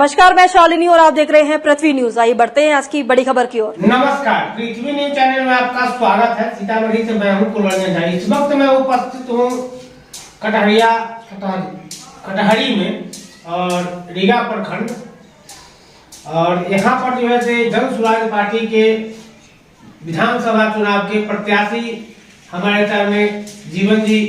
नमस्कार, मैं शालिनी और आप देख रहे हैं पृथ्वी न्यूज। आइए बढ़ते हैं आज की बड़ी खबर की ओर। नमस्कार, पृथ्वी न्यूज चैनल में आपका स्वागत है। सीतामढ़ी से मैं हूं कुलरंजन झा। इस वक्त मैं उपस्थित हूं कटहरी में और रीगा प्रखंड, और यहाँ पर जो है से जन सुराज पार्टी के विधानसभा चुनाव के प्रत्याशी हमारे सामने जीवश जी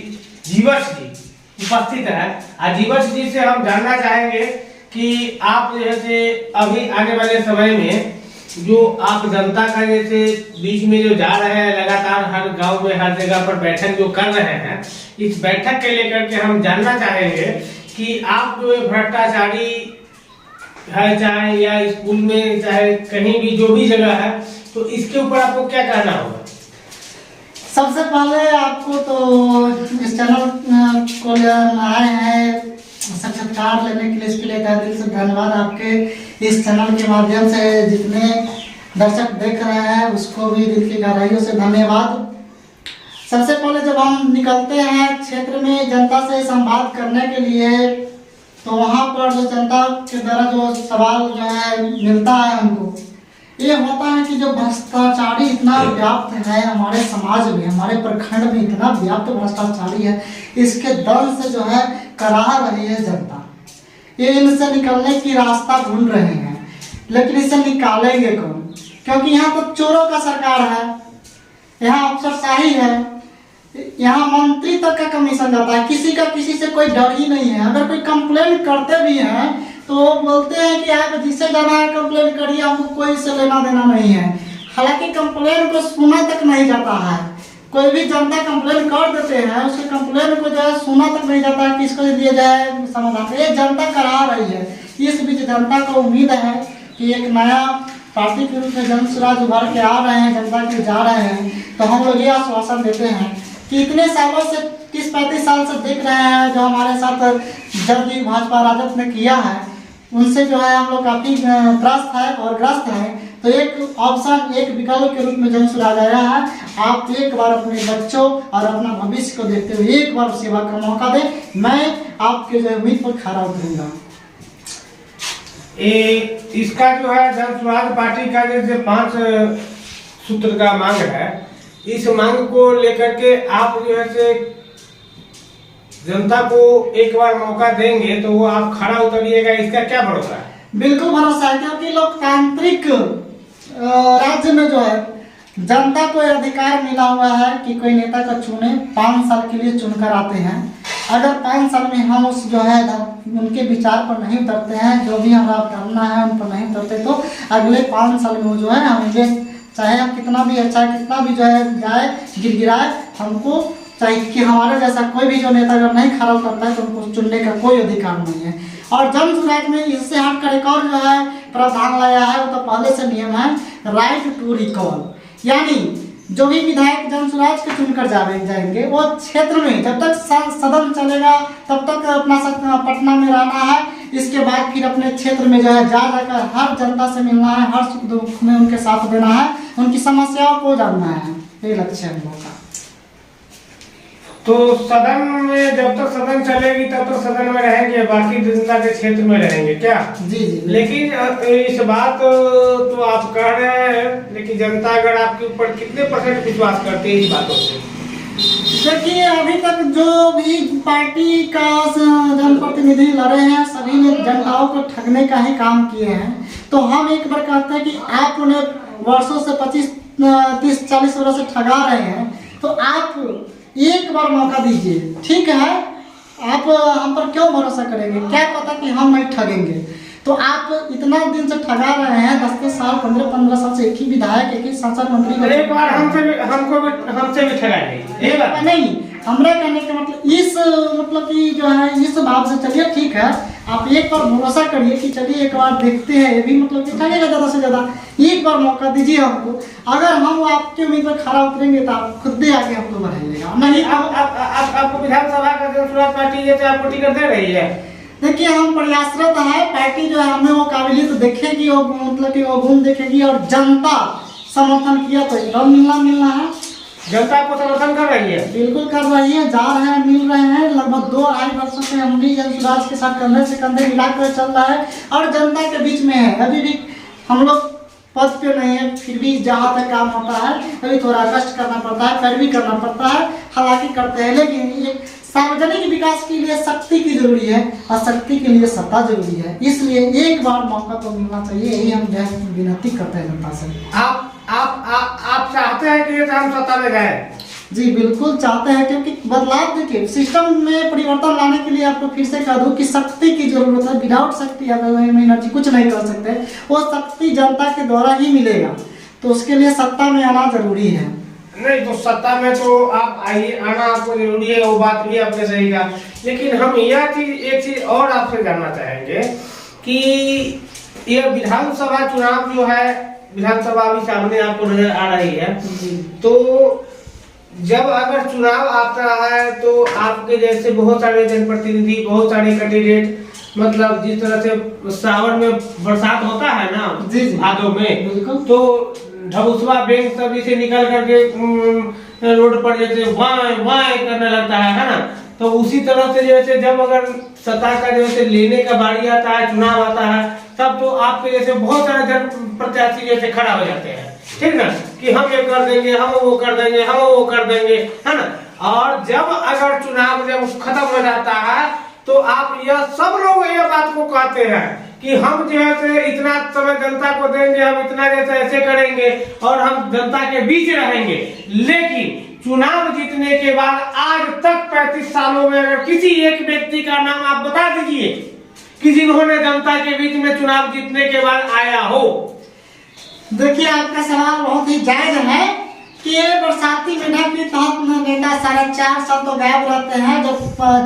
उपस्थित है। जीवश जी से हम जानना चाहेंगे कि आप जैसे अभी आने वाले समय में जो आप जनता का जैसे बीच में जो जा रहे हैं, लगातार हर गांव में हर जगह पर बैठक जो कर रहे हैं, इस बैठक के लेकर के हम जानना चाहेंगे कि आप जो भ्रष्टाचारी है, चाहे या स्कूल में चाहे कहीं भी जो भी जगह है, तो इसके ऊपर आपको क्या कहना होगा? सबसे पहले आपको तो इस चैनल को आए हैं साक्षात्कार लेने के लिए, इसके लिए तहे दिल से धन्यवाद। आपके इस चैनल के माध्यम से जितने दर्शक देख रहे हैं उसको भी दिल की गहराइयों से धन्यवाद। सबसे पहले जब हम निकलते हैं क्षेत्र में जनता से संवाद करने के लिए, तो वहाँ पर जो जनता के द्वारा जो सवाल जो है मिलता है हमको, ये होता है कि जो भ्रष्टाचारी इतना व्याप्त है हमारे समाज में, हमारे प्रखंड में इतना व्याप्त भ्रष्टाचारी है, इसके दल से जो है कराह रही है जनता। ये इनसे निकलने की रास्ता ढूंढ रहे हैं, लेकिन इसे निकालेंगे कौन? क्योंकि यहाँ तो चोरों का सरकार है, यहाँ अफसरशाही है, यहाँ मंत्री तक का कमीशन जाता है, किसी का किसी से कोई डर ही नहीं है। अगर कोई कंप्लेन करते भी हैं तो बोलते हैं कि आप जिससे जाना है कंप्लेन करिए, हमको कोई इससे लेना देना नहीं है। हालांकि कंप्लेन को सुना तक नहीं जाता है। कोई भी जनता कंप्लेन कर देते हैं, उसके कंप्लेन को जो है सुना तक नहीं जाता है कि इसको दिया जाए समाधान। ये जनता करा रही है। इस बीच जनता को उम्मीद है कि एक नया पार्टी के रूप में जन सुराज उभर के आ रहे हैं, जनता के जा रहे हैं, तो हम लोग ये आश्वासन देते हैं कि इतने सालों से 30-35 साल से देख रहे हैं जो हमारे साथ जदयू भाजपा राजद ने किया है, उनसे जो है हम लोग काफी त्रस्त है और ग्रस्त है। तो एक ऑप्शन, एक विकल्प के रूप में जन सुराज आया है। आप एक बार अपने बच्चों और अपना भविष्य को देखते हुए एक बार सेवा का मौका दें। मैं आपके जो उम्मीद पर खरा उतरूंगा। इसका जो है जन सुराज पार्टी का जैसे 5 सूत्र का मांग है, इस मांग को लेकर के आप जो है से जनता को एक बार मौका देंगे तो वो आप खड़ा उतरिएगा, इसका क्या भरोसा है? बिल्कुल भरोसा है, क्योंकि लोकतांत्रिक राज्य में जो है जनता को अधिकार मिला हुआ है कि कोई नेता को चुने। 5 साल के लिए चुनकर आते हैं। अगर 5 साल में हम उस जो है उनके विचार पर नहीं उतरते हैं, जो भी हमारा करना है उन पर नहीं उतरते, तो अगले 5 साल में वो जो है हमें, चाहे हम कितना भी अच्छा, कितना भी जो है जाए गिरगिराए, हमको चाहिए कि हमारे जैसा कोई भी जो नेता अगर नहीं खड़ा करता है तो उनको चुनने का कोई अधिकार नहीं है। और जन सुराज में इससे हटकर एक और जो है प्रावधान लाया है, वो तो पहले से नियम है, राइट टू रिकॉल। यानी जो भी विधायक जन सुराज के चुनकर जाएंगे, वो क्षेत्र में जब तक सदन चलेगा तब तक अपना पटना में रहना है। इसके बाद फिर अपने क्षेत्र में जो है जाकर हर जनता से मिलना है, हर सुख दुख में उनके साथ देना है, उनकी समस्याओं को जानना है। ये लक्ष्य है हम लोग का। तो सदन में जब तक सदन चलेगी तब तक सदन में रहेंगे, बाकी जनता के क्षेत्र में रहेंगे क्या? जी जी। लेकिन इस बात तो आप कह रहे हैं, लेकिन जनता अगर आपके ऊपर कितने % विश्वास करती है इस बातों से? देखिए, अभी तक जो भी पार्टी का जनप्रतिनिधि लड़े हैं, सभी ने जनताओं को ठगने का ही काम किए हैं। तो हम एक बार कहते हैं कि आप उन्हें वर्षों से 25-30-40 वर्ष से ठगा रहे हैं, तो आप एक बार मौका दीजिए। ठीक है, आप हम पर क्यों भरोसा करेंगे? क्या पता कि हम नहीं ठगेंगे। तो आप इतना दिन से ठगा रहे हैं, 10 साल 15 साल से एक ही विधायक, एक ही सांसद मंत्री। एक बार हमसे भी ठगा नहीं, हमरा कहने का मतलब कि जो है इस भाव से चलिए, ठीक है, आप एक बार भरोसा करिए कि चलिए एक बार देखते हैं, ये भी मतलब कि ठगेगा ज़्यादा से ज़्यादा। एक बार मौका दीजिए हमको। अगर हम आपके उम्मीद पर खड़ा उतरेंगे तो आप खुद ही आगे हमको बढ़ाइएगा। नहीं, आपको विधानसभा का जन सुराज पार्टी ये आपको टिकट दे रही है? देखिए, हम प्रयासरत है। पार्टी जो है हमें वो काबिलियत देखेगी, वो मतलब कि वो गुण देखेगी, और जनता समर्थन किया तो एकदम मिलना है। जनता को समर्थन कर रही है। बिल्कुल कर रही है, जा रहे हैं, मिल रहे हैं। लगभग 2-2.5 वर्षों से हम भी जन सुराज के साथ कंधे से कंधे मिलाकर चल रहा है और जनता के बीच में है। अभी भी हम लोग पद पे नहीं है, फिर भी जहाँ तक काम होता है अभी थोड़ा कष्ट करना पड़ता है, पैरवी करना पड़ता है, हालांकि करते हैं। लेकिन ये सार्वजनिक विकास के लिए शक्ति की जरूरी है और शक्ति के लिए सत्ता जरूरी है, इसलिए एक बार मौका तो मिलना चाहिए, यही हम जो है विनती करते हैं जनता से। आप चाहते हैं कि हम सत्ता में जाए? जी बिल्कुल चाहते हैं, क्योंकि बदलाव देखिए सिस्टम में परिवर्तन लाने के लिए आपको फिर से कह दूं कि शक्ति की जरूरत है। विदाउट शक्ति आप एनर्जी कुछ नहीं कर सकते, वो शक्ति जनता के द्वारा ही मिलेगा, तो उसके लिए सत्ता में आना जरूरी है। नहीं तो सत्ता में तो आप आइए, आना आपको जरूरी है, वो बात भी आपने सही कहा। लेकिन हम यह चीज एक चीज और आपसे जानना चाहेंगे कि यह विधानसभा चुनाव जो है, विधानसभा अभी सामने आपको नजर आ रही है, तो जब अगर चुनाव आता है तो आपके जैसे बहुत सारे जनप्रतिनिधि, बहुत सारे कैंडिडेट, मतलब जिस तरह से सावन में बरसात होता है ना भादों में, तो ढबुसवा बैंक सभी से निकल करके रोड पर जैसे वाय वाय करने लगता है ना, तो उसी तरह से जैसे जब अगर सत्ता का जैसे लेने का बारी आता है, चुनाव आता है, तब तो आपके जैसे बहुत सारे जन प्रत्याशी जैसे खड़ा हो जाते हैं, ठीक ना, कि हम ये कर देंगे, हम वो कर देंगे, हम वो कर देंगे, है ना। और जब अगर चुनाव जब खत्म हो जाता है तो आप यह सब लोग ये बात को कहते हैं कि हम जो है इतना समय जनता को देंगे, हम इतना जैसे ऐसे करेंगे और हम जनता के बीच रहेंगे। लेकिन चुनाव जीतने के बाद आज तक 35 सालों में अगर किसी एक व्यक्ति का नाम आप बता दीजिए कि जिन्होंने जनता के बीच में चुनाव जीतने के बाद आया हो। देखिए आपका सवाल बहुत ही जायज है कि बरसाती मेढक के तहत नेता 4.5 साल तो गायब रहते हैं, जब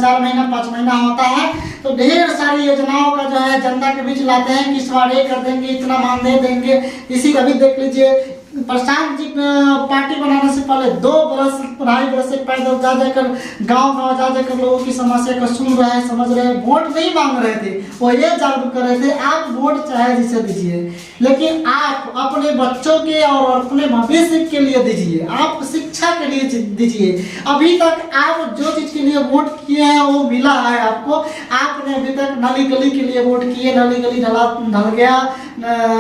4 महीना 5 महीना होता है तो ढेर सारी योजनाओं का जो है जनता के बीच लाते हैं कि इस बार ये कर देंगे, इतना मान दे देंगे। इसी का भी देख लीजिए, प्रशांत जी पार्टी बनाने से पहले 2-2.5 बरस से पैदल जा जाकर गांव जा जाकर लोगों की समस्या को सुन रहे हैं, समझ रहे हैं, वोट नहीं मांग रहे थे, वो ये जागरूक कर रहे थे आप वोट चाहे जिसे दीजिए, लेकिन आप अपने बच्चों के और अपने भविष्य के लिए दीजिए, आप शिक्षा के लिए दीजिए। अभी तक आप जो चीज के लिए वोट किए हैं वो मिला है आपको। आपने अभी तक नाली गली के लिए वोट किए, नाली गली ढल गया,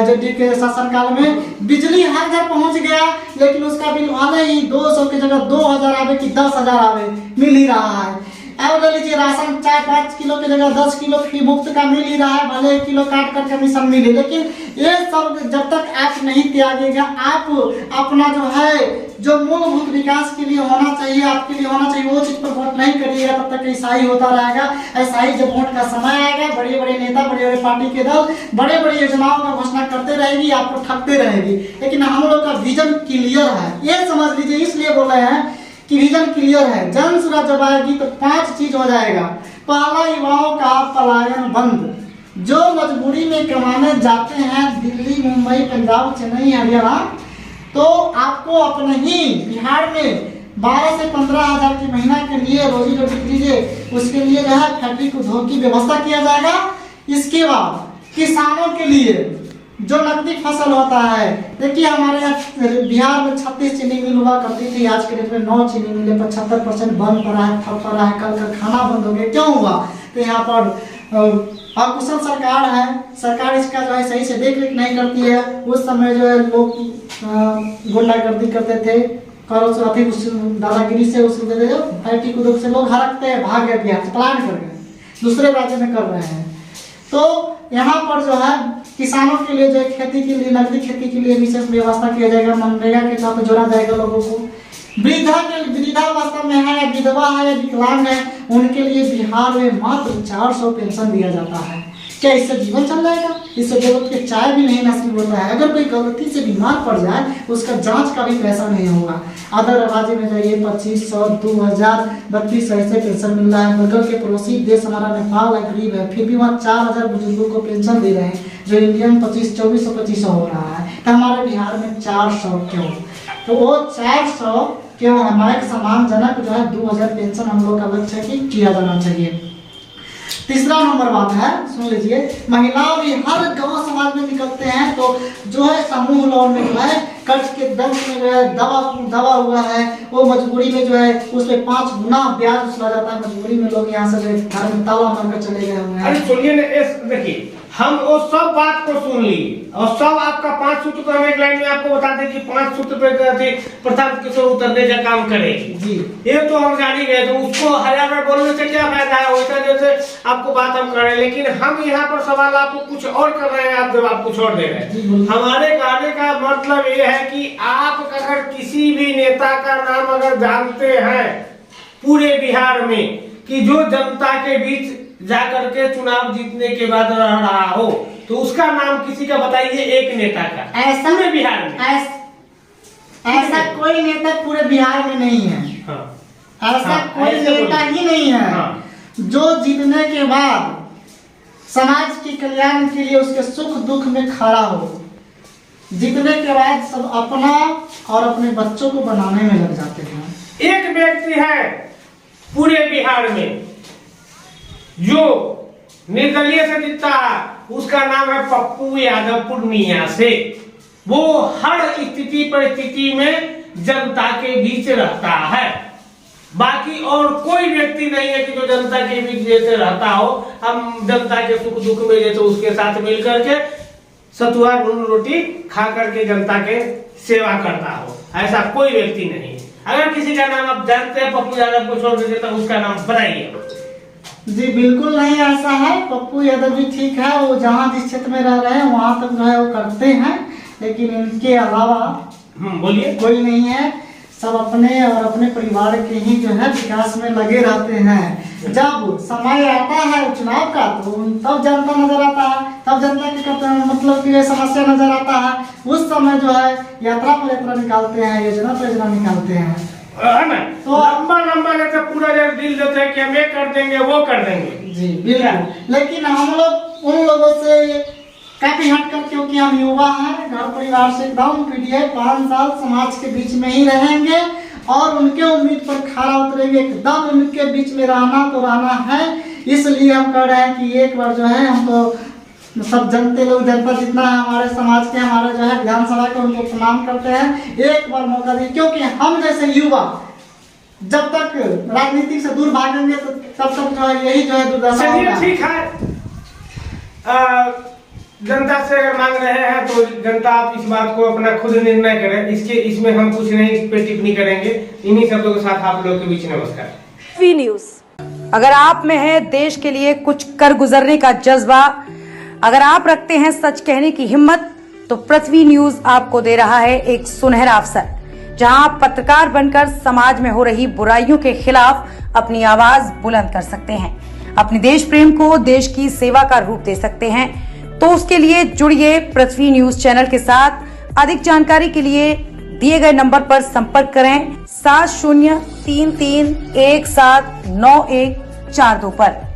जेडी के शासनकाल में बिजली हर घर पहुंच गया, लेकिन उसका बिल वाले ही 200 की जगह 2000 आवे कि 10,000 आवे, मिल ही रहा है। अब ले लीजिए राशन 4-5 किलो की जगह 10 किलो फ्री मुफ्त का मिल ही रहा है, भले 1 किलो काट कर कमीशन मिले, लेकिन ये सब जब तक आप नहीं त्यागेगा, आप अपना जो है जो मूलभूत विकास के लिए होना चाहिए, आपके लिए होना चाहिए, वो चीज पर वोट नहीं करिएगा, तब तक ऐसा ही होता रहेगा। ऐसा ही जब वोट का समय आएगा, बड़े बड़े नेता, बड़े बड़े पार्टी के दल बड़े बड़े योजनाओं का घोषणा करते रहेगी, आपको ठगते रहेगी, लेकिन हम लोग का विजन क्लियर है, ये समझ लीजिए। इसलिए बोल रहे हैं कि विजन क्लियर है। जन सुराज जब आएगी तो 5 चीज हो जाएगा। पहला, युवाओं का पलायन बंद, जो मजबूरी में कमाने जाते हैं दिल्ली, मुंबई, पंजाब, चेन्नई, हरियाणा, तो आपको अपने ही बिहार में 12 से 15 हजार के महीना के लिए रोजी रोटी दीजिए, उसके लिए जो है फैक्ट्री को धो की व्यवस्था किया जाएगा। इसके बाद किसानों के लिए जो नकदी फसल होता है, देखिए हमारे यहाँ बिहार में 36 चीनी मिल हुआ करती थी, आज के डेट में 9 चीनी मिले 75% बंद पड़ा है, ठप पड़ा है, कल कारखाना बंद हो गया। क्यों हुआ? तो यहाँ पर अकुशल सरकार है, सरकार इसका जो है सही से देख रेख नहीं करती है। उस समय जो है लोग गुंडागर्दी करते थे, दादागिरी से उस फैक्ट्री को से लोग हड़कते हैं, भाग गए बिहार से, पलायन कर गए, दूसरे राज्य में कर रहे हैं। तो यहाँ पर जो है किसानों के लिए जो खेती के लिए, नकदी खेती के लिए विशेष व्यवस्था किया जाएगा, मनरेगा के तहत जोड़ा जाएगा लोगों को। वृद्धावस्था में है या विधवा है या विकलांग है, उनके लिए बिहार में मात्र 400 पेंशन दिया जाता है। क्या इससे जीवन चल जाएगा? इससे जरूरत के चाय भी नहीं नसीब होता है। अगर कोई गलती से बीमार पड़ जाए उसका जांच का भी पैसा नहीं होगा। अदर राज्य में जाइए 2500, 2000, 3200 ऐसे पेंशन मिल रहा है। बगल के पड़ोसी देश हमारा नेपाल है, गरीब है, फिर भी वहाँ 4000 बुजुर्गों को पेंशन दे रहे हैं, जो इंडिया में 2400 हो रहा है। तो हमारे बिहार में 400 क्यों? तो वो 400 क्यों? हमारे सम्मानजनक जो है 2000 पेंशन हम लोग का लक्ष्य है कि किया जाना चाहिए। तीसरा नंबर बात है, सुन लीजिए, महिलाओं भी हर गांव समाज में निकलते हैं तो जो है समूह लोन में जो है कर्ज के दंड में जो है दबा हुआ है, वो मजबूरी में जो है उस पे 5 गुना ब्याज उछला जाता है। मजबूरी में लोग यहाँ से घर में ताला मारकर चले गए हुए हैं। अरे सुनिए ना, देखिए हम वो सब बात को सुन ली और सब आपका 5 सूत्र को हम एक लाइन में आपको बता दें कि 5 सूत्र पे प्रथम किशोर उतरने का काम करेगी जी, ये तो हम जान ही गए, तो उसको 1000 बार बोलने से क्या फायदा है। वैसा जैसे आपको बात हम कर रहे हैं, लेकिन हम यहाँ पर सवाल आपको कुछ और कर रहे हैं, आप जवाब कुछ और दे रहे हैं। हमारे कहने का मतलब ये है कि आप अगर किसी भी नेता का नाम अगर जानते हैं पूरे बिहार में कि जो जनता के बीच जाकर के चुनाव जीतने के बाद रह रहा हो, तो उसका नाम किसी का बताइए, एक नेता का ऐसा पूरे बिहार में ऐसा कोई नेता पूरे बिहार में नहीं है। हाँ। ऐसा हाँ, कोई ऐसे नेता ही नहीं है। हाँ। जो जीतने के बाद समाज के कल्याण के लिए उसके सुख दुख में खड़ा हो, जीतने के बाद सब अपना और अपने बच्चों को बनाने में लग जाते हैं। एक व्यक्ति है पूरे बिहार में जो निर्दलीय से जीतता है, उसका नाम है पप्पू यादव पूर्णिया से। वो हर स्थिति परिस्थिति में जनता के बीच रहता है। बाकी और कोई व्यक्ति नहीं है कि जो जनता के बीच जैसे रहता हो, हम जनता के सुख दुख में जैसे उसके साथ मिल करके सतुआ नून रोटी खा करके जनता के सेवा करता हो, ऐसा कोई व्यक्ति नहीं है। अगर किसी का नाम आप जानते हैं पप्पू यादव को छोड़ देते तो उसका नाम बताइए। जी बिल्कुल नहीं ऐसा है, पप्पू यादव भी ठीक है, वो जहाँ जिस क्षेत्र में रह रहे हैं वहाँ तक जो है वो करते हैं, लेकिन इनके अलावा बोलिए कोई नहीं है। सब अपने और अपने परिवार के ही जो है विकास में लगे रहते हैं। जब समय आता है चुनाव का तो तब जनता नजर आता है, तब जनता के मतलब की समस्या नजर आता है, उस समय जो है यात्रा पर यात्रा निकालते हैं, योजना पर योजना निकालते हैं, है ना। तो लंबा जैसे पूरा जैसे दिल देते हैं कि हम ये कर देंगे वो कर देंगे। जी बिल्कुल, लेकिन हम लोग उन लोगों से काफी हटकर, क्योंकि हम युवा हैं, घर परिवार से एकदम पीढ़ी 5 साल समाज के बीच में ही रहेंगे और उनके उम्मीद पर खरा उतरेंगे, एकदम उनके बीच में रहना तो रहना है। इसलिए हम कह रहे हैं कि एक बार जो है हम तो सब जनते लोग, जनता जितना है हमारे समाज के, हमारे जो है विधानसभा के, उनको प्रणाम करते हैं। एक बार मौका दिए, क्योंकि हम जैसे युवा जब तक राजनीति से दूर भागेंगे तो तब तक जो है यही जो है दुर्दशा होगा। ठीक है, जनता से अगर मांग रहे हैं तो जनता आप इस बात को अपना खुद निर्णय करें, इसमें हम कुछ नहीं इस पे टिप्पणी करेंगे। इन्हीं शब्दों के साथ आप लोगों के बीच नमस्कार। वी न्यूज, अगर आप में है देश के लिए कुछ कर गुजरने का जज्बा, अगर आप रखते हैं सच कहने की हिम्मत, तो पृथ्वी न्यूज आपको दे रहा है एक सुनहरा अवसर, जहां आप पत्रकार बनकर समाज में हो रही बुराइयों के खिलाफ अपनी आवाज बुलंद कर सकते हैं, अपने देश प्रेम को देश की सेवा का रूप दे सकते हैं। तो उसके लिए जुड़िए पृथ्वी न्यूज चैनल के साथ। अधिक जानकारी के लिए दिए गए नंबर पर संपर्क करें 7033179142 पर।